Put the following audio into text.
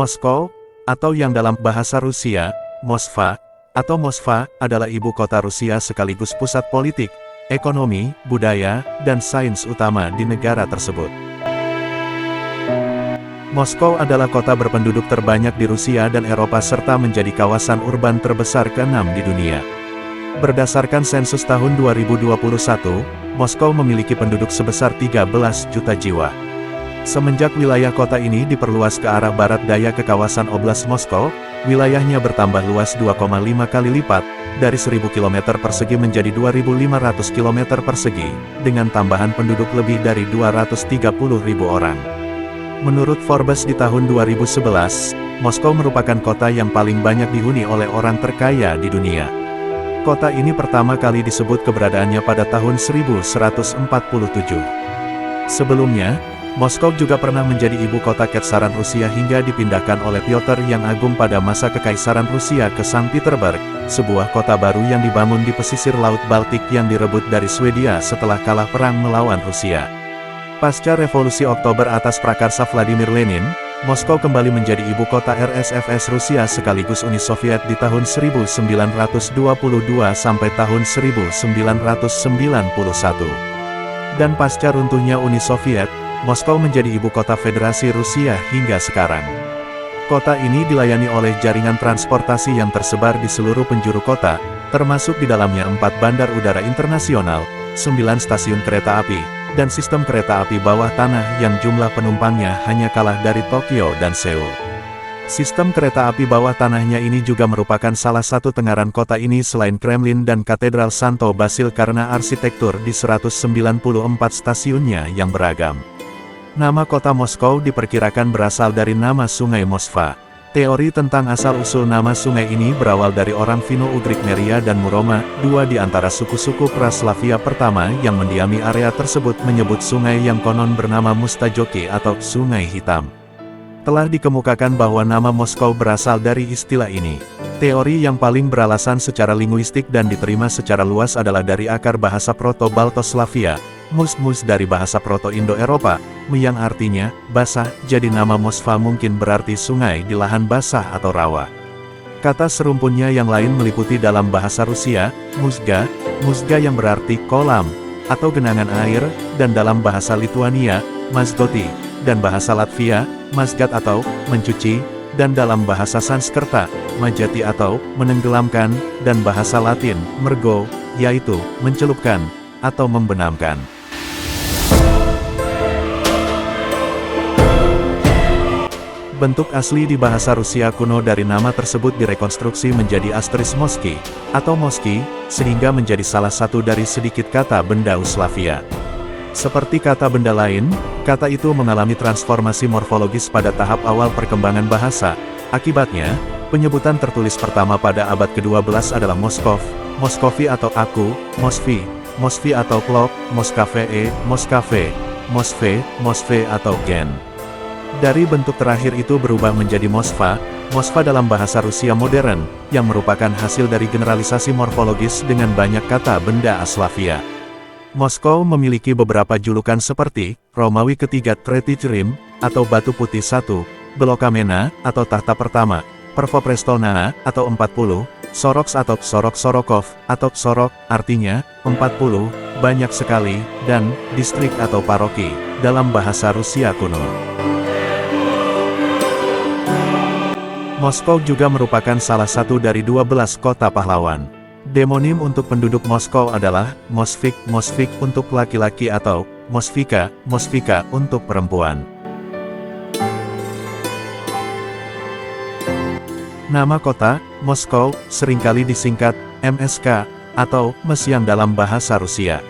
Moskow, atau yang dalam bahasa Rusia, Moskva, atau Moskva, adalah ibu kota Rusia sekaligus pusat politik, ekonomi, budaya, dan sains utama di negara tersebut. Moskow adalah kota berpenduduk terbanyak di Rusia dan Eropa serta menjadi kawasan urban terbesar ke-6 di dunia. Berdasarkan sensus tahun 2021, Moskow memiliki penduduk sebesar 13 juta jiwa. Semenjak wilayah kota ini diperluas ke arah barat daya ke kawasan Oblast Moskow, wilayahnya bertambah luas 2,5 kali lipat, dari 1000 km persegi menjadi 2500 km persegi, dengan tambahan penduduk lebih dari 230.000 orang. Menurut Forbes di tahun 2011, Moskow merupakan kota yang paling banyak dihuni oleh orang terkaya di dunia. Kota ini pertama kali disebut keberadaannya pada tahun 1147. Sebelumnya, Moskow juga pernah menjadi ibu kota Ketsaran Rusia hingga dipindahkan oleh Piotr yang Agung pada masa Kekaisaran Rusia ke Sankt Petersburg, sebuah kota baru yang dibangun di pesisir Laut Baltik yang direbut dari Swedia setelah kalah perang melawan Rusia. Pasca Revolusi Oktober atas prakarsa Vladimir Lenin, Moskow kembali menjadi ibu kota RSFS Rusia sekaligus Uni Soviet di tahun 1922 sampai tahun 1991. Dan pasca runtuhnya Uni Soviet, Moskow menjadi ibu kota Federasi Rusia hingga sekarang. Kota ini dilayani oleh jaringan transportasi yang tersebar di seluruh penjuru kota, termasuk di dalamnya 4 bandar udara internasional, 9 stasiun kereta api, dan sistem kereta api bawah tanah yang jumlah penumpangnya hanya kalah dari Tokyo dan Seoul. Sistem kereta api bawah tanahnya ini juga merupakan salah satu tenggaran kota ini selain Kremlin dan Katedral Santo Basil karena arsitektur di 194 stasiunnya yang beragam. Nama kota Moskow diperkirakan berasal dari nama sungai Moskva. Teori tentang asal-usul nama sungai ini berawal dari orang Finno-Ugrik Meria dan Muroma, dua di antara suku-suku Praslavia pertama yang mendiami area tersebut menyebut sungai yang konon bernama Mustajoki atau Sungai Hitam. Telah dikemukakan bahwa nama Moskow berasal dari istilah ini. Teori yang paling beralasan secara linguistik dan diterima secara luas adalah dari akar bahasa Proto-Baltoslavia, mus dari bahasa Proto-Indo-Eropa, yang artinya basah, jadi nama Moskva mungkin berarti sungai di lahan basah atau rawa. Kata serumpunnya yang lain meliputi dalam bahasa Rusia, musga yang berarti kolam, atau genangan air, dan dalam bahasa Lituania, mazgoti, dan bahasa Latvia, mazgat atau mencuci, dan dalam bahasa Sanskerta, majati atau menenggelamkan, dan bahasa Latin, mergo, yaitu mencelupkan, atau membenamkan. Bentuk asli di bahasa Rusia kuno dari nama tersebut direkonstruksi menjadi asteris Moski, atau Moski, sehingga menjadi salah satu dari sedikit kata benda Uslavia. Seperti kata benda lain, kata itu mengalami transformasi morfologis pada tahap awal perkembangan bahasa. Akibatnya, penyebutan tertulis pertama pada abad ke-12 adalah Moskov, Moskovi atau aku, Mosvi atau klok, Moskave, Mosve atau gen. Dari bentuk terakhir itu berubah menjadi Moskva dalam bahasa Rusia modern, yang merupakan hasil dari generalisasi morfologis dengan banyak kata benda Aslavia. Moskow memiliki beberapa julukan seperti, Romawi ketiga Tretich Rim, atau Batu Putih 1, Belokamena, atau Tahta Pertama, Pervoprestolna, atau 40, Soroks atau Sorok-Sorokov, atau Sorok, artinya, 40, banyak sekali, dan, distrik atau paroki, dalam bahasa Rusia kuno. Moskow juga merupakan salah satu dari 12 kota pahlawan. Demonim untuk penduduk Moskow adalah Mosvik untuk laki-laki atau Mosvika untuk perempuan. Nama kota, Moskow, seringkali disingkat MSK, atau Mesian dalam bahasa Rusia.